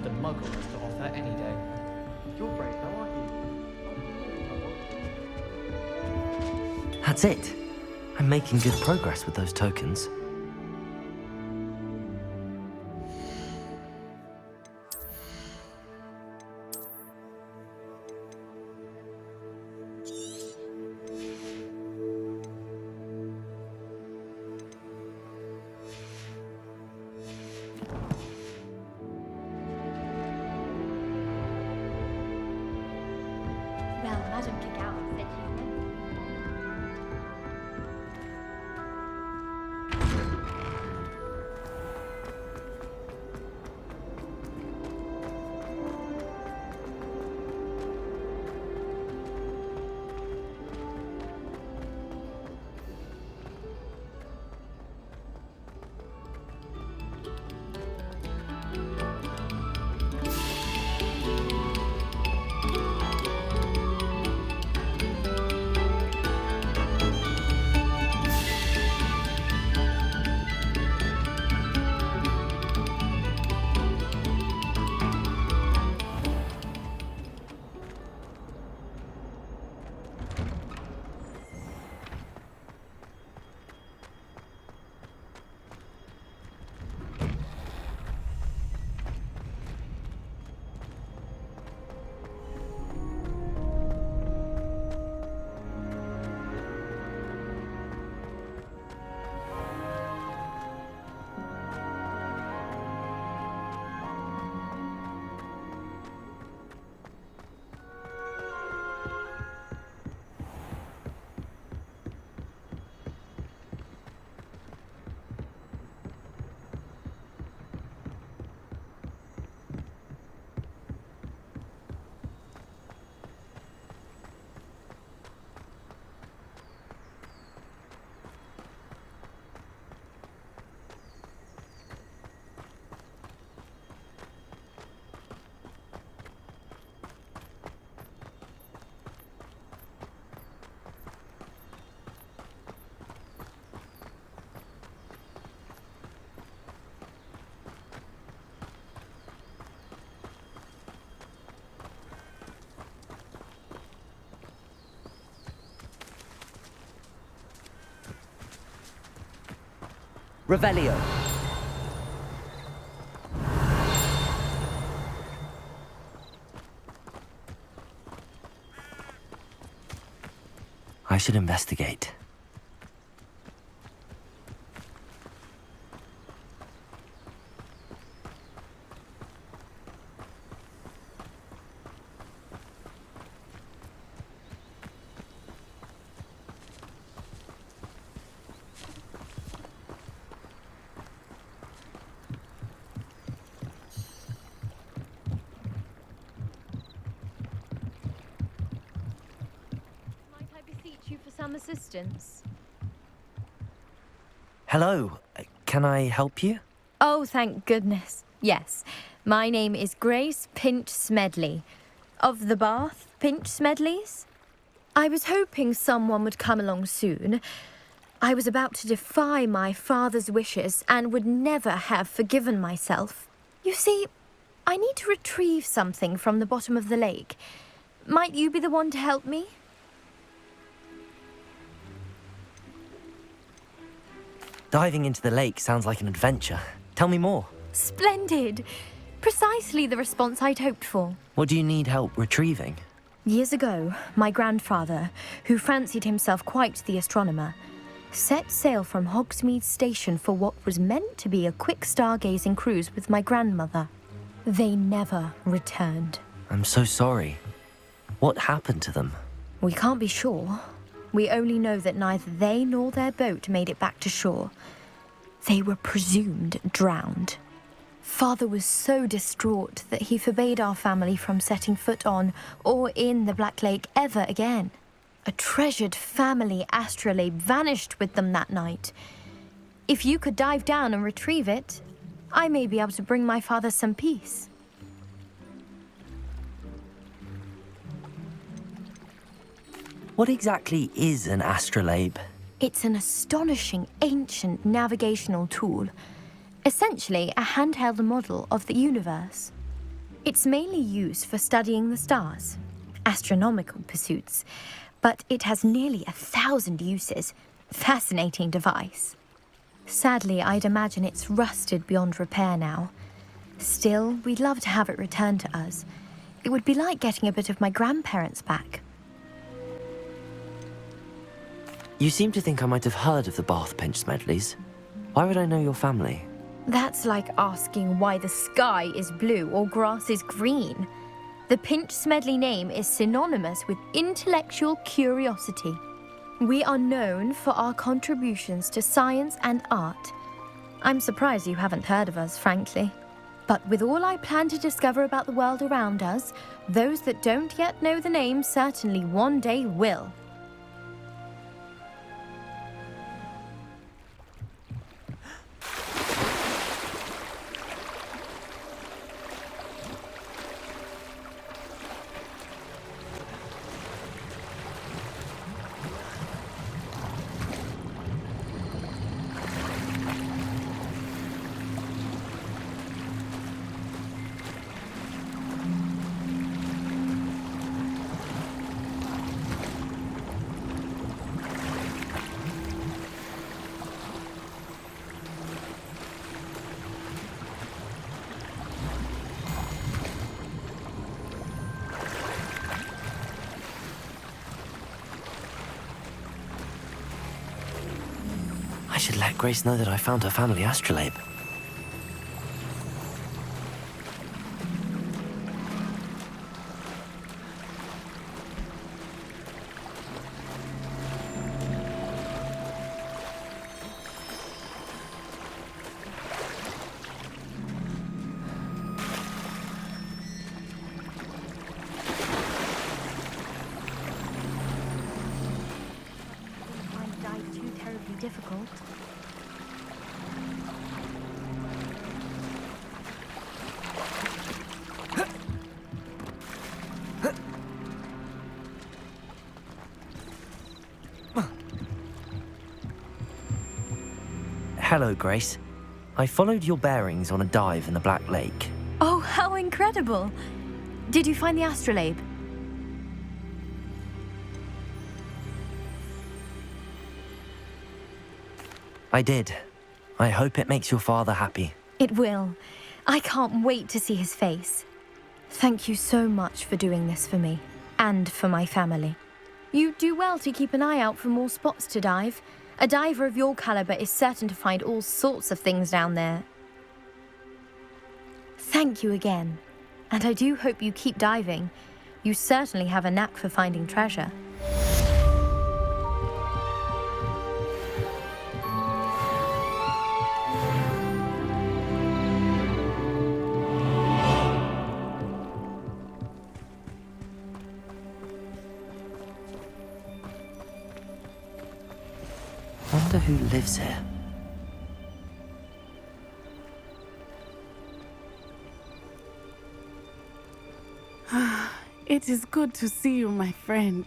the Muggle has to offer any day. You're brave now, aren't you? That's it. I'm making good progress with those tokens. Well, Madam Kagawa said you meant. Revelio. I should investigate. Might I beseech you for some assistance? Hello. Can I help you? Oh, thank goodness. Yes. My name is Grace Pinch Smedley, of the Bath Pinch Smedleys. I was hoping someone would come along soon. I was about to defy my father's wishes and would never have forgiven myself. You see, I need to retrieve something from the bottom of the lake. Might you be the one to help me? Diving into the lake sounds like an adventure. Tell me more. Splendid! Precisely the response I'd hoped for. What do you need help retrieving? Years ago, my grandfather, who fancied himself quite the astronomer, set sail from Hogsmeade Station for what was meant to be a quick stargazing cruise with my grandmother. They never returned. I'm so sorry. What happened to them? We can't be sure. We only know that neither they nor their boat made it back to shore. They were presumed drowned. Father was so distraught that he forbade our family from setting foot on or in the Black Lake ever again. A treasured family astrolabe vanished with them that night. If you could dive down and retrieve it, I may be able to bring my father some peace. What exactly is an astrolabe? It's an astonishing ancient navigational tool. Essentially, a handheld model of the universe. It's mainly used for studying the stars, astronomical pursuits, but it has nearly 1,000 uses. Fascinating device. Sadly, I'd imagine it's rusted beyond repair now. Still, we'd love to have it returned to us. It would be like getting a bit of my grandparents back. You seem to think I might have heard of the Bath Pinch Smedleys. Why would I know your family? That's like asking why the sky is blue or grass is green. The Pinch Smedley name is synonymous with intellectual curiosity. We are known for our contributions to science and art. I'm surprised you haven't heard of us, frankly. But with all I plan to discover about the world around us, those that don't yet know the name certainly one day will. I should let Grace know that I found her family astrolabe. Might die too terribly difficult. Hello, Grace. I followed your bearings on a dive in the Black Lake. Oh, how incredible! Did you find the astrolabe? I did. I hope it makes your father happy. It will. I can't wait to see his face. Thank you so much for doing this for me, and for my family. You do well to keep an eye out for more spots to dive. A diver of your caliber is certain to find all sorts of things down there. Thank you again, and I do hope you keep diving. You certainly have a knack for finding treasure. Wonder who lives here. It is good to see you, my friend.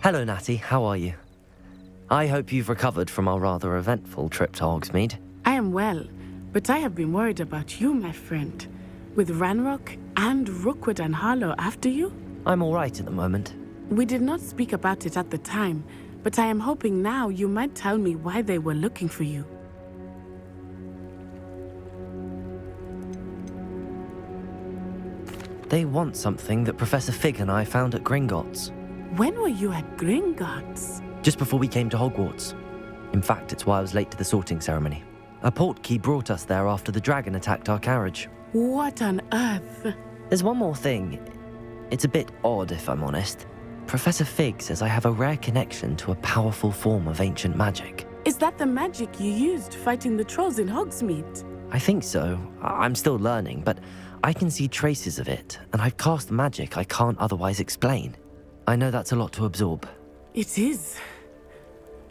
Hello, Natty. How are you? I hope you've recovered from our rather eventful trip to Hogsmeade. I am well, but I have been worried about you, my friend. With Ranrock and Rookwood and Harlow after you? I'm all right at the moment. We did not speak about it at the time, but I am hoping now you might tell me why they were looking for you. They want something that Professor Fig and I found at Gringotts. When were you at Gringotts? Just before we came to Hogwarts. In fact, it's why I was late to the sorting ceremony. A portkey brought us there after the dragon attacked our carriage. What on earth? There's one more thing. It's a bit odd, if I'm honest. Professor Fig says I have a rare connection to a powerful form of ancient magic. Is that the magic you used fighting the trolls in Hogsmeade? I think so. I'm still learning, but I can see traces of it, and I've cast magic I can't otherwise explain. I know that's a lot to absorb. It is.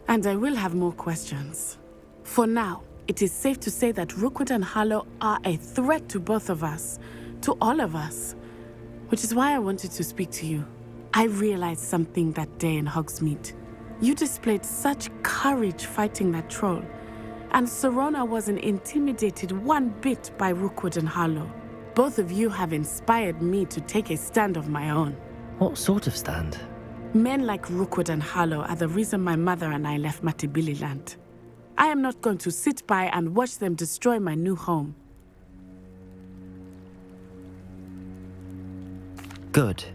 And I will have more questions. For now, it is safe to say that Rookwood and Harlow are a threat to both of us, to all of us, which is why I wanted to speak to you. I realized something that day in Hogsmeade. You displayed such courage fighting that troll, And Serona wasn't intimidated one bit by Rookwood and Harlow. Both of you have inspired me to take a stand of my own. What sort of stand? Men like Rookwood and Harlow are the reason my mother and I left Matibili land. I am not going to sit by and watch them destroy my new home. Good.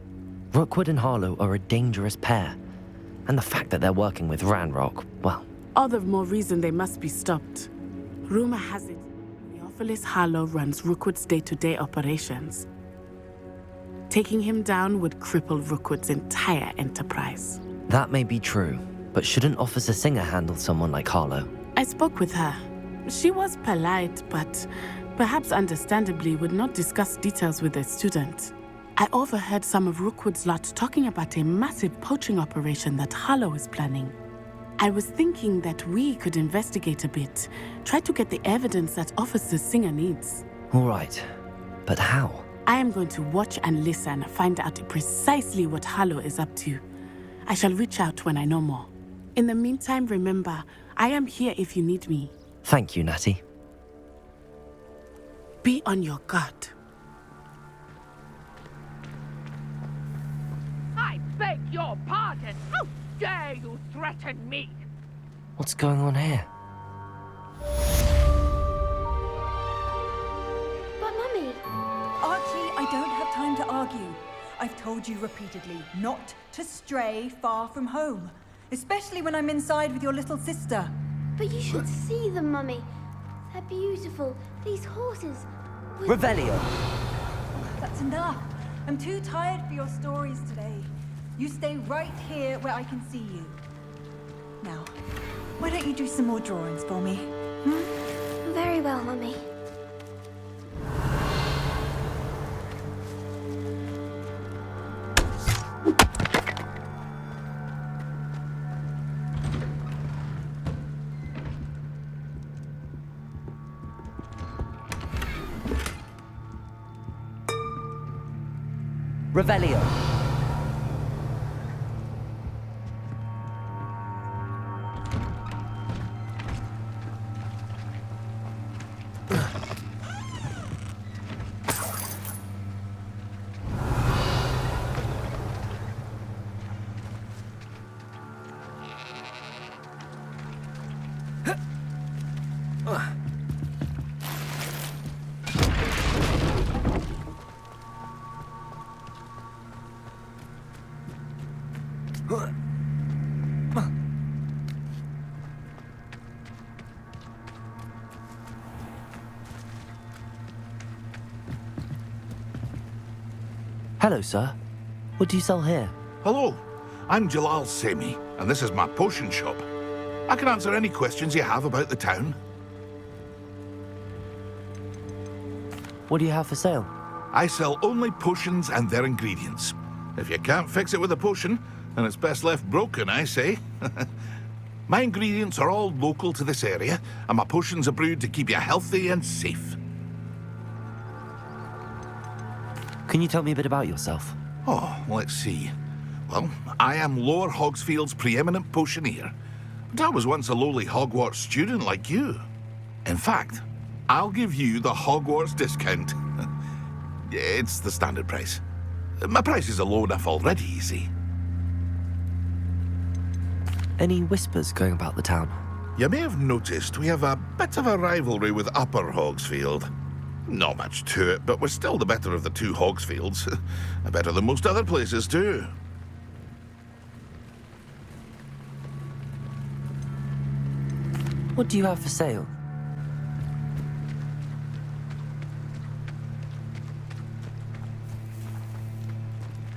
Rookwood and Harlow are a dangerous pair. And the fact that they're working with Ranrock, well... All the more reason they must be stopped. Rumor has it, Theophilus Harlow runs Rookwood's day-to-day operations. Taking him down would cripple Rookwood's entire enterprise. That may be true, but shouldn't Officer Singer handle someone like Harlow? I spoke with her. She was polite, but perhaps understandably would not discuss details with a student. I overheard some of Rookwood's lot talking about a massive poaching operation that Harlow is planning. I was thinking that we could investigate a bit, try to get the evidence that Officer Singer needs. All right, but how? I am going to watch and listen, find out precisely what Harlow is up to. I shall reach out when I know more. In the meantime, remember, I am here if you need me. Thank you, Natty. Be on your guard. I beg your pardon. How dare you threaten me? What's going on here? But Mummy... Archie, I don't have time to argue. I've told you repeatedly not to stray far from home, especially when I'm inside with your little sister. But you should see them, Mummy. They're beautiful. These horses... Revelio! That's enough. I'm too tired for your stories today. You stay right here where I can see you. Now, why don't you do some more drawings for me? Very well, Mummy. Revelio! Hello, sir. What do you sell here? Hello, I'm Jalal Semi, and this is my potion shop. I can answer any questions you have about the town. What do you have for sale? I sell only potions and their ingredients. If you can't fix it with a potion, then it's best left broken, I say. My ingredients are all local to this area, and my potions are brewed to keep you healthy and safe. Can you tell me a bit about yourself? Oh, let's see. Well, I am Lower Hogsfield's preeminent potioneer. But I was once a lowly Hogwarts student like you. In fact, I'll give you the Hogwarts discount. It's the standard price. My prices are low enough already, you see. Any whispers going about the town? You may have noticed we have a bit of a rivalry with Upper Hogsfield. Not much to it, but we're still the better of the two Hogsfields. Better than most other places, too. What do you have for sale?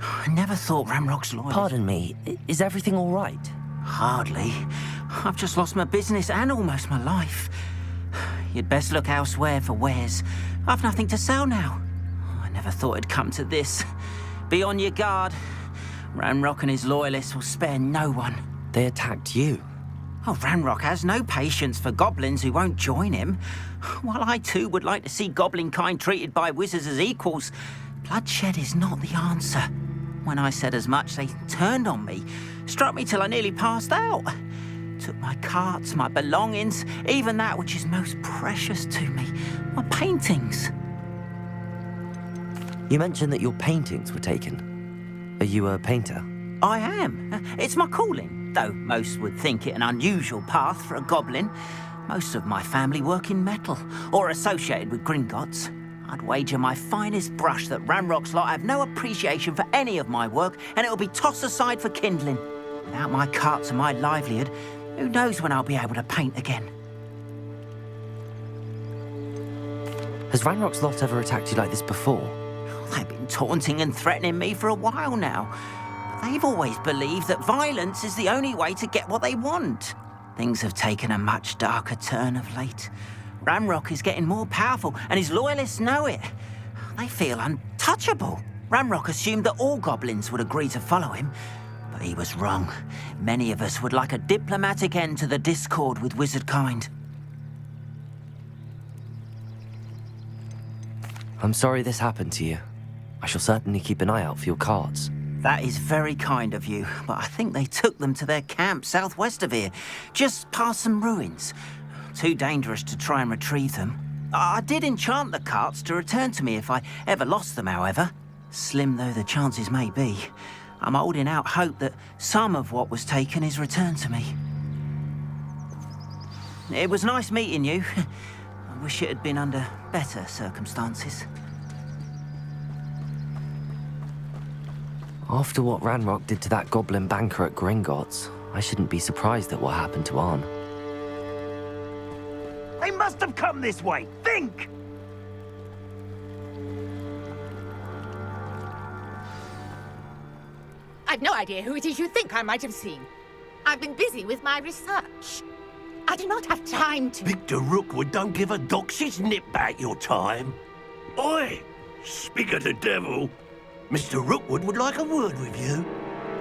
I never thought Ramrock's loyal. Pardon me, is everything all right? Hardly. I've just lost my business and almost my life. You'd best look elsewhere for wares. I've nothing to sell now. I never thought it'd come to this. Be on your guard. Ranrock and his loyalists will spare no one. They attacked you. Oh, Ranrock has no patience for goblins who won't join him. While I too would like to see goblin kind treated by wizards as equals, bloodshed is not the answer. When I said as much, they turned on me, struck me till I nearly passed out. took my carts, my belongings, even that which is most precious to me, my paintings. You mentioned that your paintings were taken. Are you a painter? I am. It's my calling, though most would think it an unusual path for a goblin. Most of my family work in metal, or associated with Gringotts. I'd wager my finest brush that Ranrock's lot have no appreciation for any of my work, and it'll be tossed aside for kindling. Without my carts and my livelihood, who knows when I'll be able to paint again? Has Ranrock's lot ever attacked you like this before? They've been taunting and threatening me for a while now. But they've always believed that violence is the only way to get what they want. Things have taken a much darker turn of late. Ranrock is getting more powerful, and his loyalists know it. They feel untouchable. Ranrock assumed that all goblins would agree to follow him, but he was wrong. Many of us would like a diplomatic end to the discord with wizardkind. I'm sorry this happened to you. I shall certainly keep an eye out for your carts. That is very kind of you, but I think they took them to their camp southwest of here, just past some ruins. Too dangerous to try and retrieve them. I did enchant the carts to return to me if I ever lost them, however. Slim though the chances may be, I'm holding out hope that some of what was taken is returned to me. It was nice meeting you. I wish it had been under better circumstances. After what Ranrock did to that goblin banker at Gringotts, I shouldn't be surprised at what happened to Arn. They must have come this way. Think! I've no idea who it is you think I might have seen. I've been busy with my research. I do not have time to... Victor Rookwood don't give a dox's nip back your time. Oi! Speak of the devil. Mr. Rookwood would like a word with you.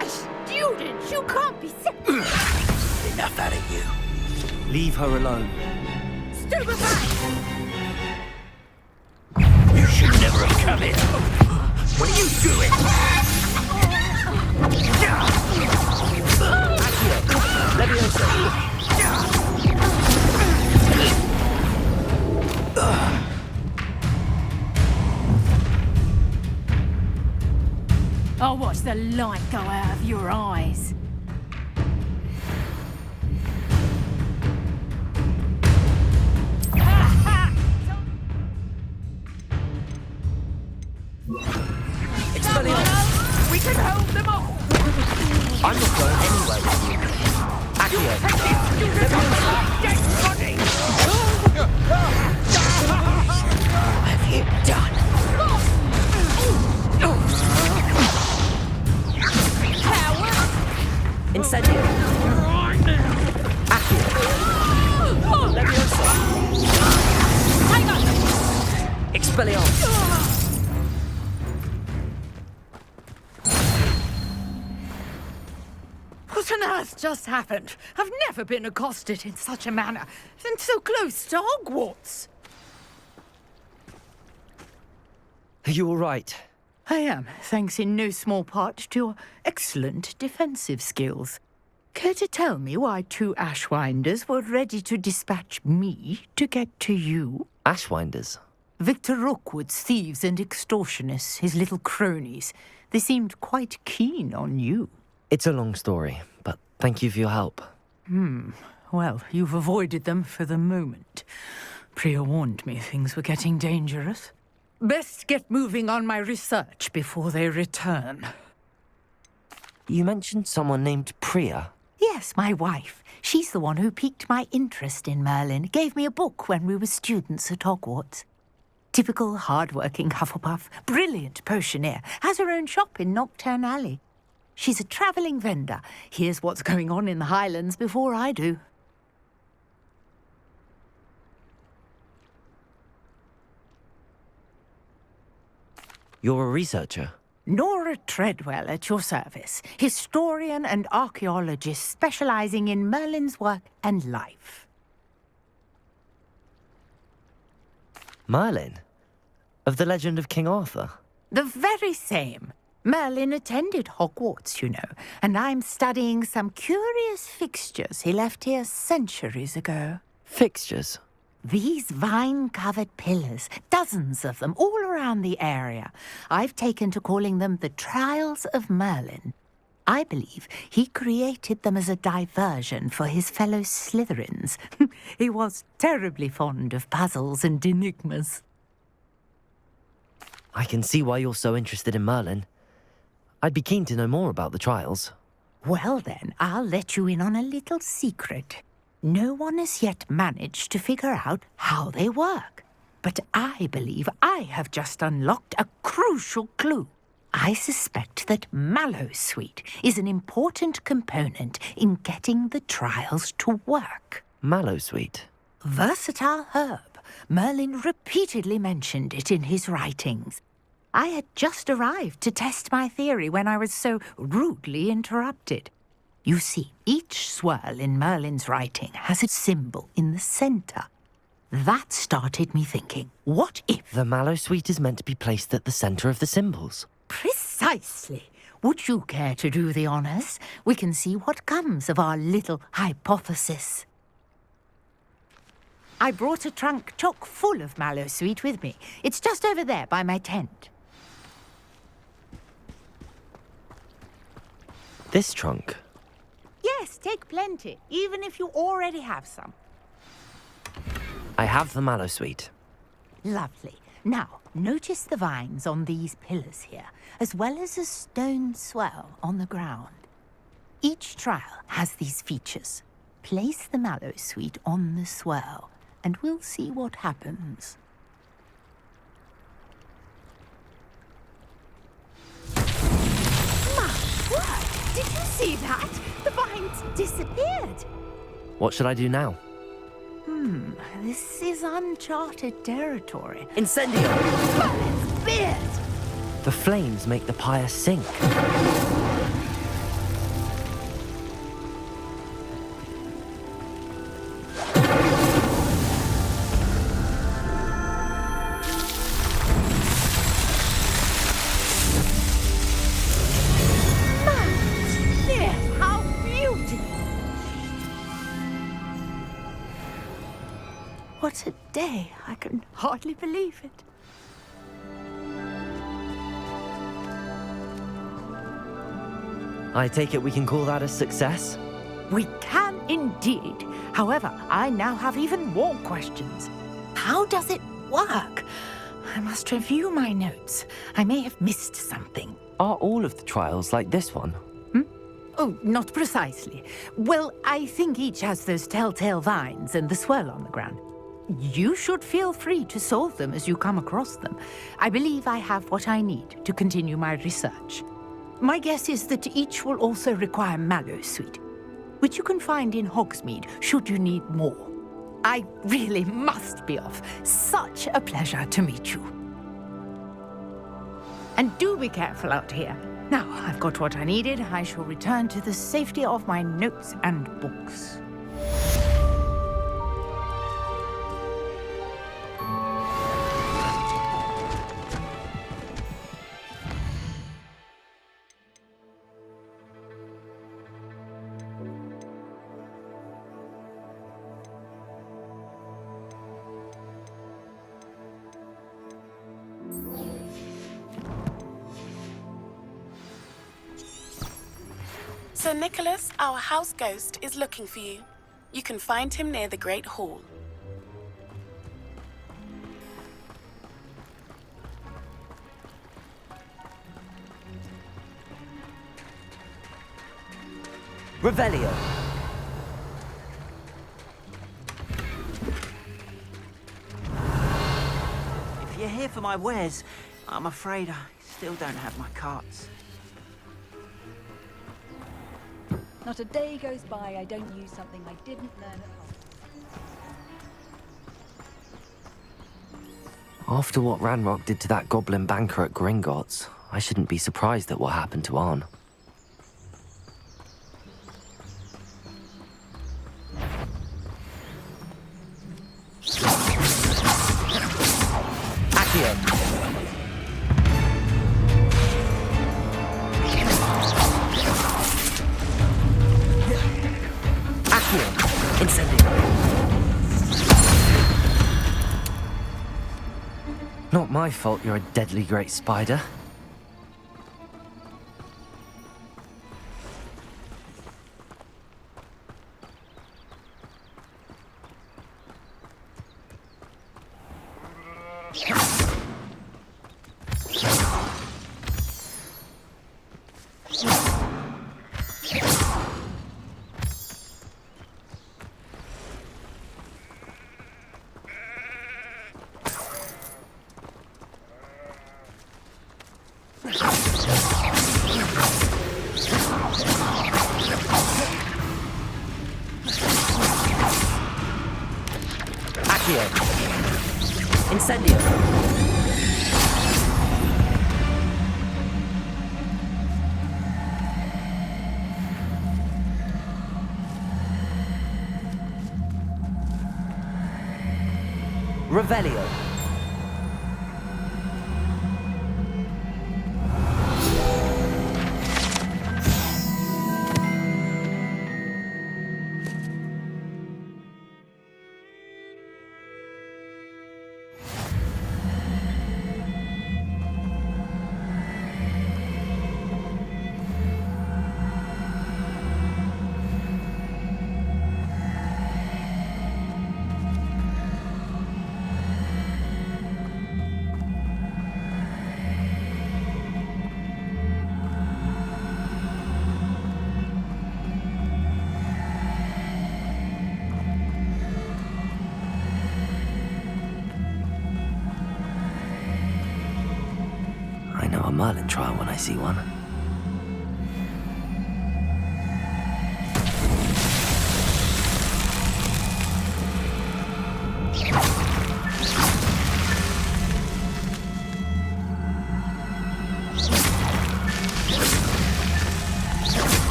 A student? You can't be sick. Enough out of you. Leave her alone. Stupefy! You should never have come in. What are you doing? I'll watch the light go out of your eyes. We can hold them off! I'm not going anywhere with you. Accio. What have you done? Coward! Incendio. Accio. Leviosa. Hang on! Expelliarmus. What on earth just happened? I've never been accosted in such a manner, and so close to Hogwarts. Are you all right? I am, thanks in no small part to your excellent defensive skills. Care to tell me why two Ashwinders were ready to dispatch me to get to you? Ashwinders? Victor Rookwood's thieves and extortionists, his little cronies. They seemed quite keen on you. It's a long story, but thank you for your help. Well, you've avoided them for the moment. Priya warned me things were getting dangerous. Best get moving on my research before they return. You mentioned someone named Priya. Yes, my wife. She's the one who piqued my interest in Merlin. Gave me a book when we were students at Hogwarts. Typical hard-working Hufflepuff. Brilliant potioneer. Has her own shop in Knockturn Alley. She's a travelling vendor. Hears what's going on in the Highlands before I do. You're a researcher? Nora Treadwell at your service. Historian and archaeologist specialising in Merlin's work and life. Merlin? Of the legend of King Arthur? The very same. Merlin attended Hogwarts, you know, and I'm studying some curious fixtures he left here centuries ago. Fixtures? These vine-covered pillars, dozens of them, all around the area. I've taken to calling them the Trials of Merlin. I believe he created them as a diversion for his fellow Slytherins. He was terribly fond of puzzles and enigmas. I can see why you're so interested in Merlin. I'd be keen to know more about the trials. Well then, I'll let you in on a little secret. No one has yet managed to figure out how they work. But I believe I have just unlocked a crucial clue. I suspect that Mallowsweet is an important component in getting the trials to work. Mallowsweet? Versatile herb. Merlin repeatedly mentioned it in his writings. I had just arrived to test my theory when I was so rudely interrupted. You see, each swirl in Merlin's writing has a symbol in the center. That started me thinking, what if... The Mallowsweet is meant to be placed at the center of the symbols. Precisely. Would you care to do the honors? We can see what comes of our little hypothesis. I brought a trunk chock full of Mallowsweet with me. It's just over there by my tent. This trunk? Yes, take plenty, even if you already have some. I have the Mallowsweet. Lovely. Now, notice the vines on these pillars here, as well as a stone swell on the ground. Each trial has these features. Place the Mallowsweet on the swell, and we'll see what happens. My word! Did you see that? The vines disappeared. What should I do now? This is uncharted territory. Incendio! Merlin's beard! The flames make the pyre sink. How beautiful! What a day! I can hardly believe it. I take it we can call that a success? We can indeed. However, I now have even more questions. How does it work? I must review my notes. I may have missed something. Are all of the trials like this one? Oh, not precisely. Well, I think each has those telltale vines and the swirl on the ground. You should feel free to solve them as you come across them. I believe I have what I need to continue my research. My guess is that each will also require Mallowsweet, which you can find in Hogsmeade should you need more. I really must be off. Such a pleasure to meet you. And do be careful out here. Now I've got what I needed, I shall return to the safety of my notes and books. Sir Nicholas, our house ghost, is looking for you. You can find him near the Great Hall. Revelio! If you're here for my wares, I'm afraid I still don't have my carts. Not a day goes by I don't use something I didn't learn at home. After what Ranrock did to that goblin banker at Gringotts, I shouldn't be surprised at what happened to Arn. Accio! my fault you're a deadly great spider. Incendio. Revelio. I know a Merlin trial when I see one.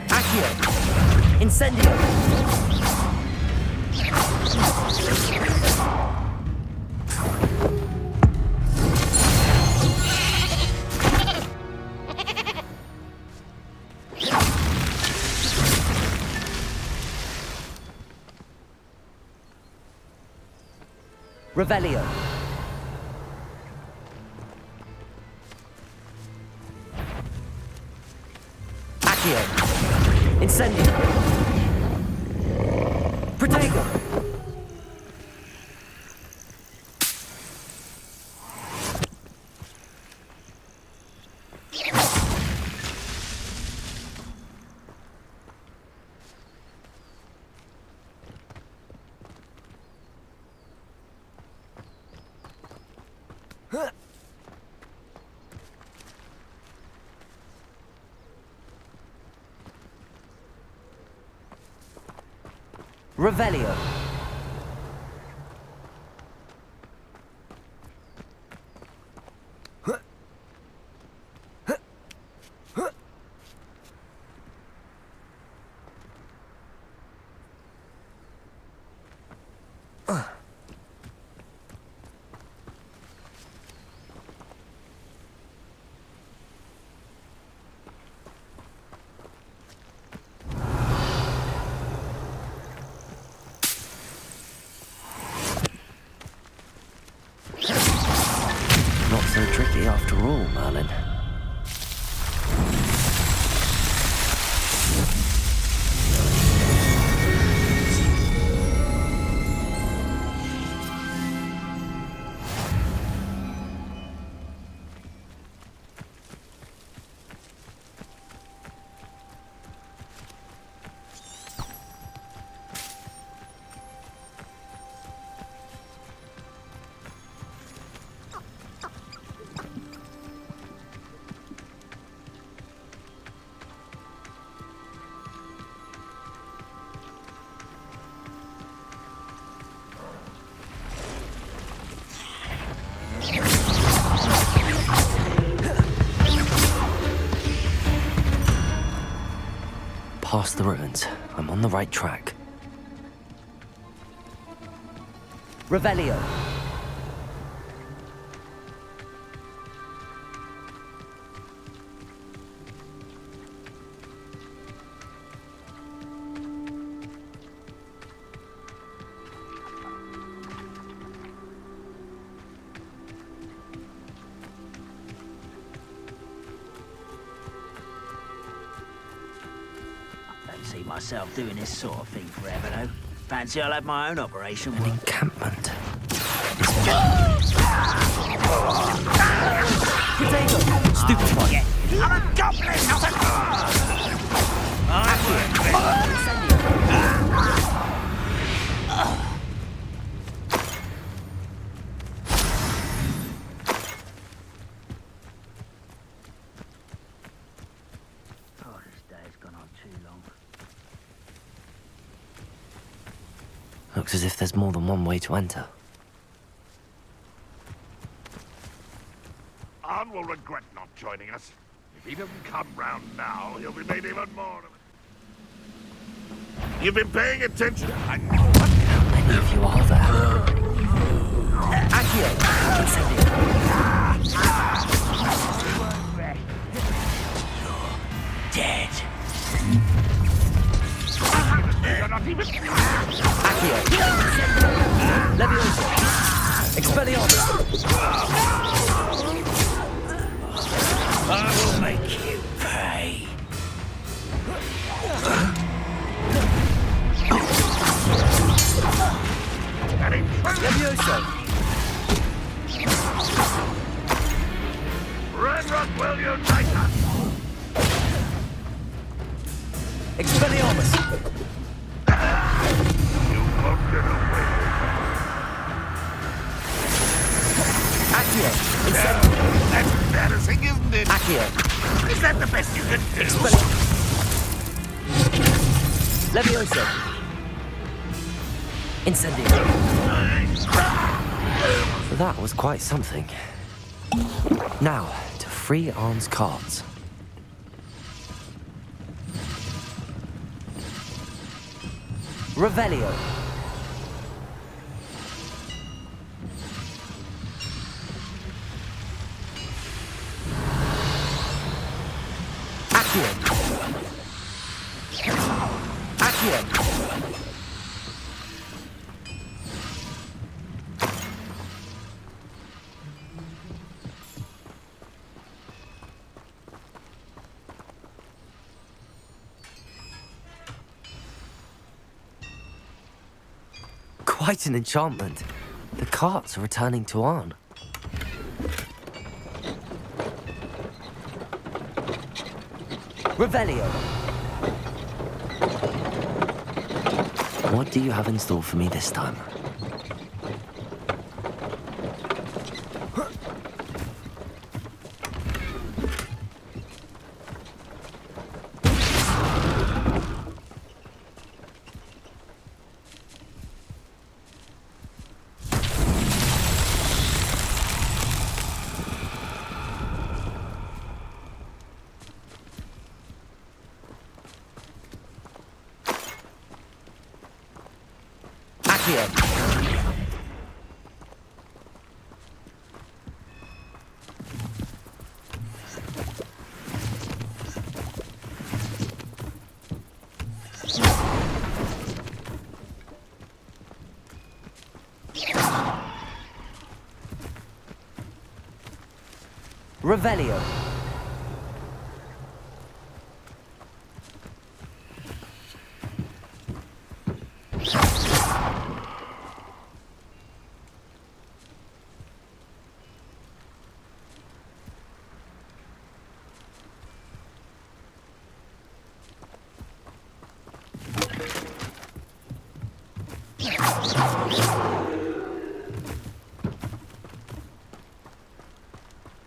Accio. Incendio. Revelio. Accio. Incendio. Protego. Revelio. Not so tricky after all, Merlin. Past the ruins. I'm on the right track. Revelio. see myself doing this sort of thing forever, though. Fancy I'll have my own operation. An encampment. Potato! Stupid one. Yeah. I'm a goblin, not a... Oh, this day's gone on too long. Looks as if there's more than one way to enter. Arn will regret not joining us. If he doesn't come round now, he'll be made even more of it. You've been paying attention. How many of you are there? Accio! Incendio! Dead. You're not even... Accio! Leviosa! Expelliarmus! I will make you pay. Leviosa! Redrock will unite us! Expelliarmus! You won't get away with Accio! that. Incendio! That's embarrassing, isn't it? Accio! Is that the best you can do? Leviosa! Incendio! That was quite something. Now, to free Arn's cards. Revelio! Accio! Accio! Quite an enchantment. The carts are returning to Arn. Revelio! What do you have in store for me this time? Accio! Revelio!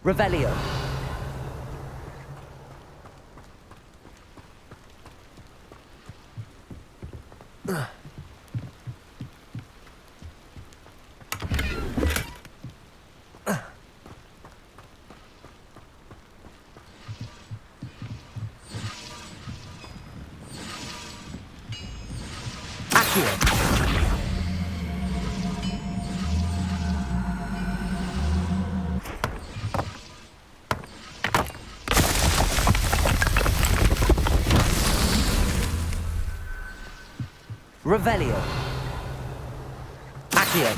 Revelio! Accio! Revelio! Accio!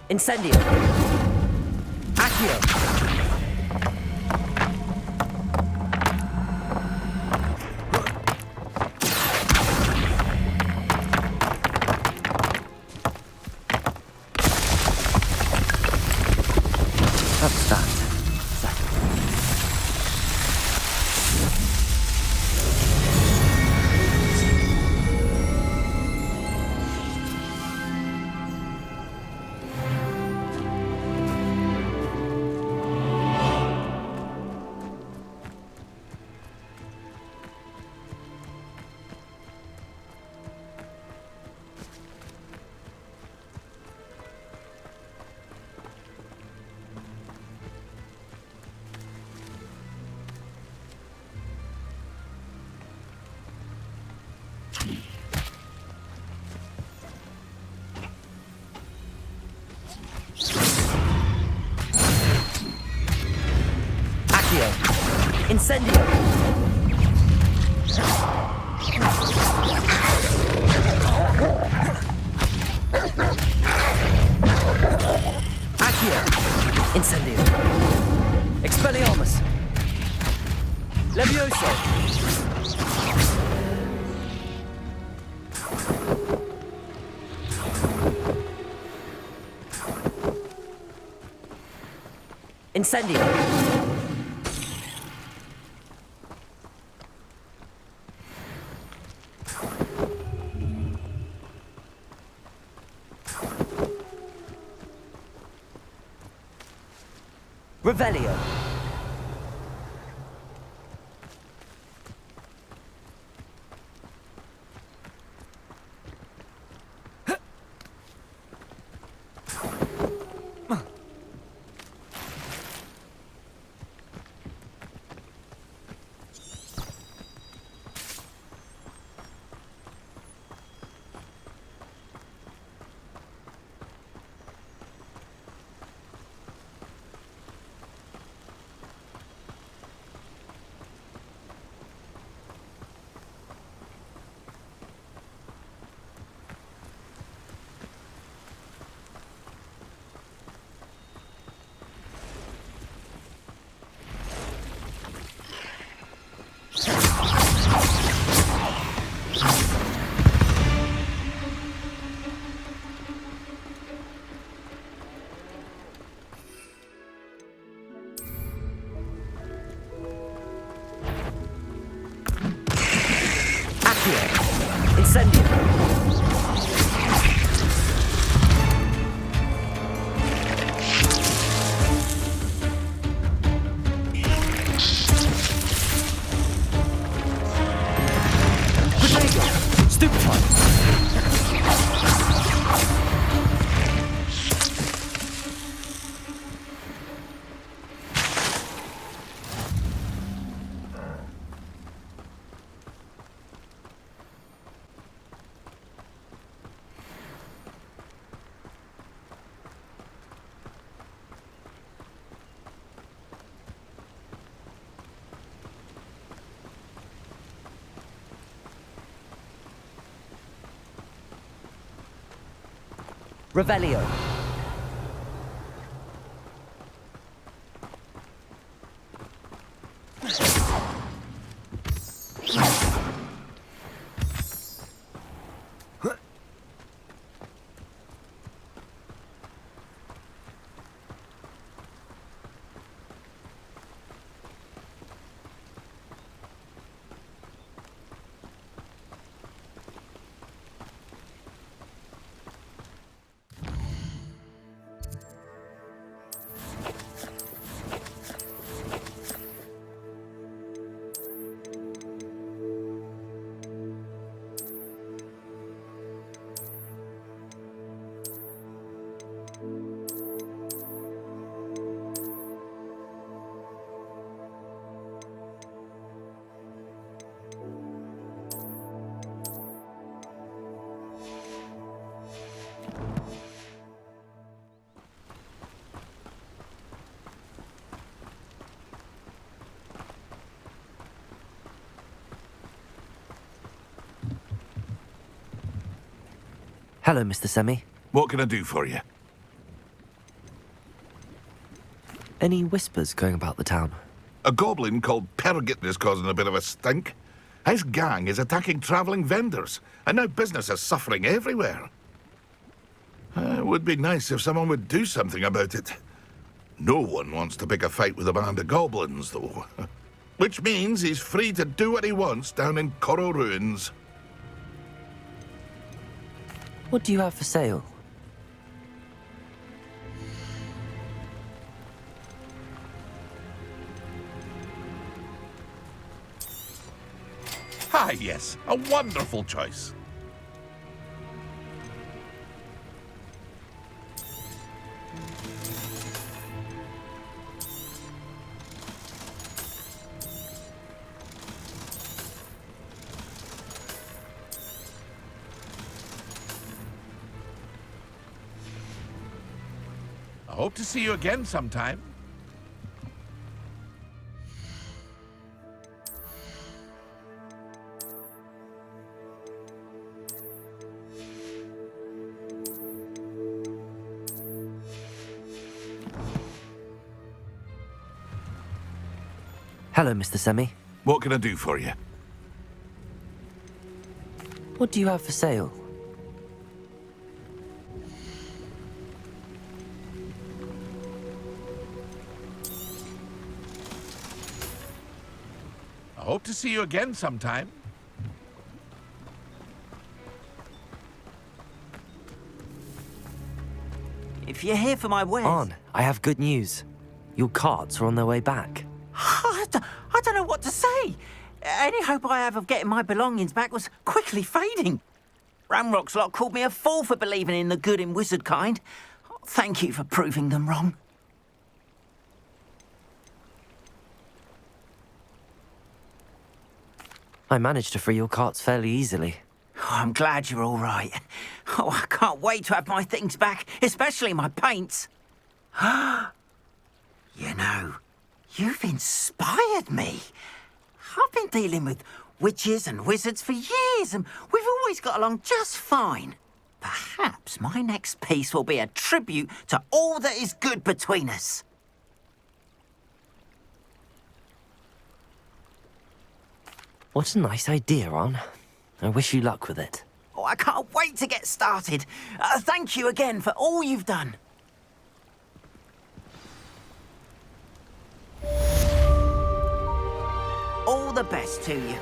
Incendio. Accio. What's that? Incendio! Accio! Incendio! Expelliarmus! Levioso! Incendio! Revelio. Incendio! Protego! Stupefy! Revelio. Hello, Mr. Semi. What can I do for you? Any whispers going about the town? A goblin called Pergit is causing a bit of a stink. His gang is attacking travelling vendors, and now business is suffering everywhere. It would be nice if someone would do something about it. No one wants to pick a fight with a band of goblins, though. Which means he's free to do what he wants down in Coral Ruins. What do you have for sale? Ah, yes, a wonderful choice. I hope to see you again sometime. Hello, Mr. Semi. What can I do for you? What do you have for sale? I hope to see you again sometime. If you're here for my wares... On, I have good news. Your carts are on their way back. I don't know what to say. Any hope I have of getting my belongings back was quickly fading. Ramrock's lot called me a fool for believing in the good in wizard kind. Thank you for proving them wrong. I managed to free your carts fairly easily. Oh, I'm glad you're all right. Oh, I can't wait to have my things back, especially my paints. You know, you've inspired me. I've been dealing with witches and wizards for years, and we've always got along just fine. Perhaps my next piece will be a tribute to all that is good between us. What a nice idea, Ron. I wish you luck with it. Oh, I can't wait to get started. Thank you again for all you've done. All the best to you.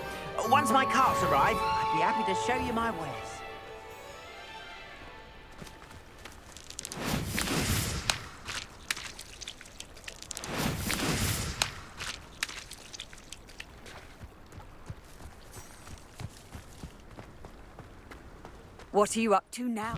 Once my carts arrive, I'd be happy to show you my wares. What are you up to now?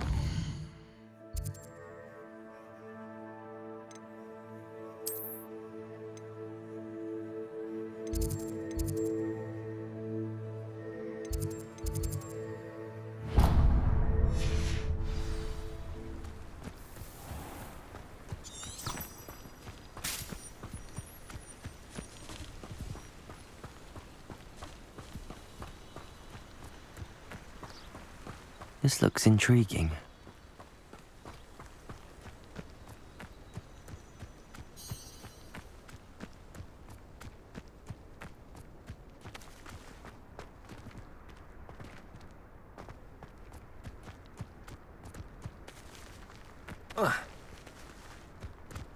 This looks intriguing.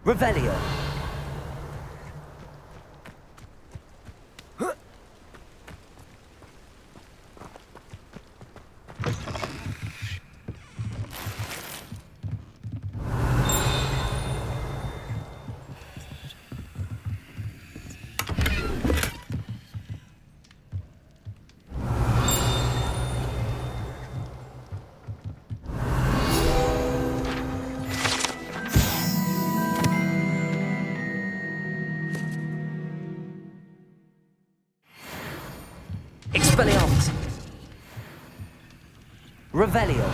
Revelio. Expelliarmus. Revelio.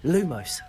Lumos.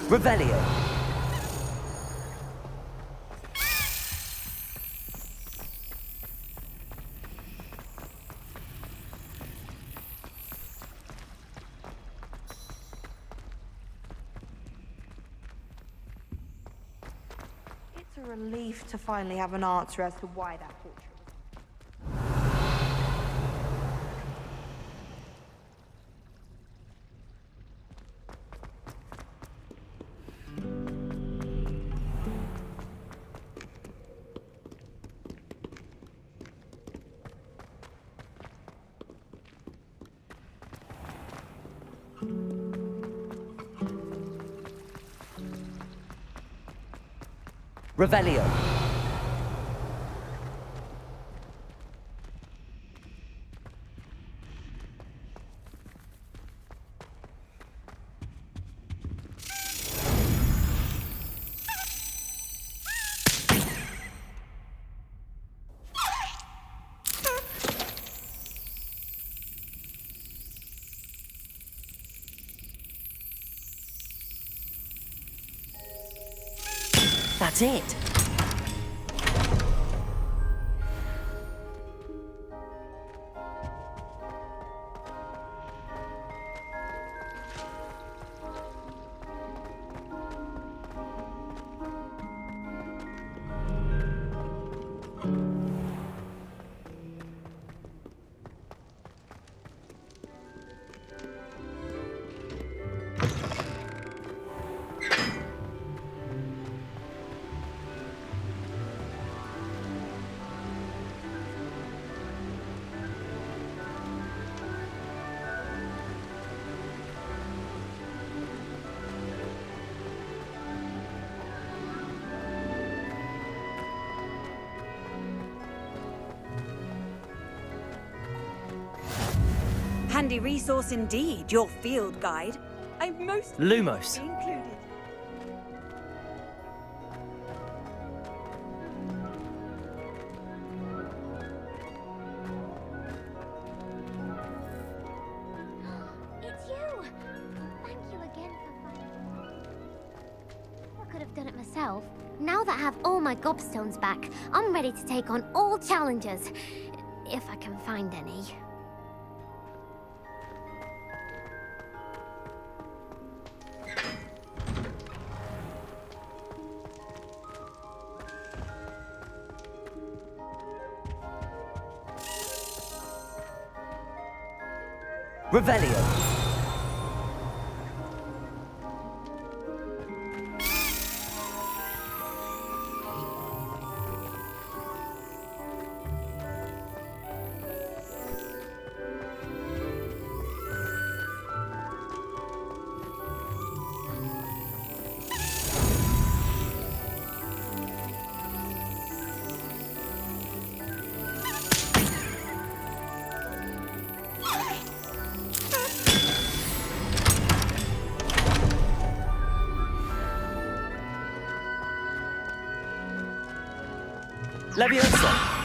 Revelio. It's a relief to finally have an answer as to why that portrait was. Revelio. That's it. Handy resource indeed, your field guide. I'm most Lumos. included. It's you! Thank you again for finding. I could have done it myself. Now that I have all my gobstones back, I'm ready to take on all challenges. If I can find any. Revelio. Leviosa.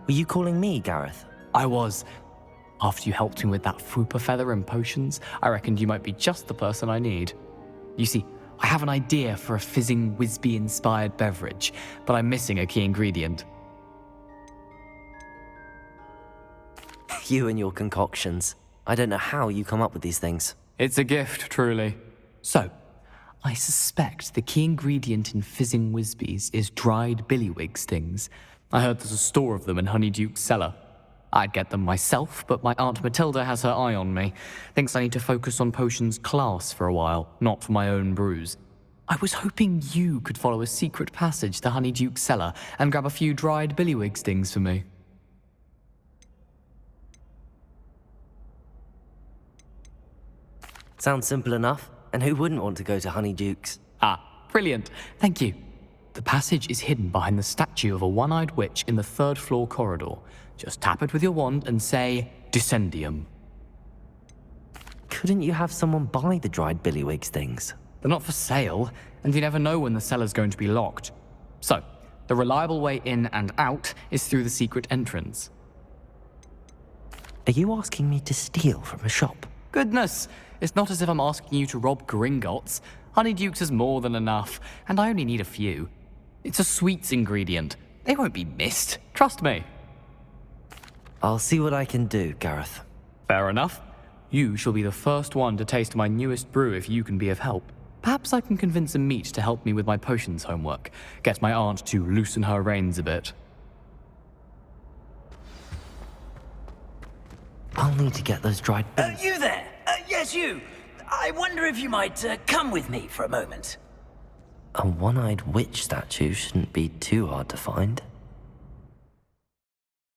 Were you calling me, Gareth? I was. After you helped me with that Fupa feather and potions, I reckoned you might be just the person I need. You see, I have an idea for a fizzing Whizbee-inspired beverage, but I'm missing a key ingredient. You and your concoctions. I don't know how you come up with these things. It's a gift, truly. So, I suspect the key ingredient in fizzing Whizbees is dried billywig stings. I heard there's a store of them in Honeyduke's cellar. I'd get them myself, but my Aunt Matilda has her eye on me. Thinks I need to focus on potions class for a while, not for my own brews. I was hoping you could follow a secret passage to Honeyduke's cellar and grab a few dried billywig stings for me. Sounds simple enough, and who wouldn't want to go to Honeyduke's? Ah, brilliant. Thank you. The passage is hidden behind the statue of a one-eyed witch in the third-floor corridor. Just tap it with your wand and say, Descendium. Couldn't you have someone buy the dried billywig things? They're not for sale, and you never know when the cellar's going to be locked. So, the reliable way in and out is through the secret entrance. Are you asking me to steal from a shop? Goodness, it's not as if I'm asking you to rob Gringotts. Honeyduke's is more than enough, and I only need a few. It's a sweets ingredient. They won't be missed, trust me. I'll see what I can do, Gareth. Fair enough. You shall be the first one to taste my newest brew if you can be of help. Perhaps I can convince a meat to help me with my potions homework. Get my aunt to loosen her reins a bit. I'll need to get those dried... You there! Yes, you! I wonder if you might come with me for a moment. A one-eyed witch statue shouldn't be too hard to find.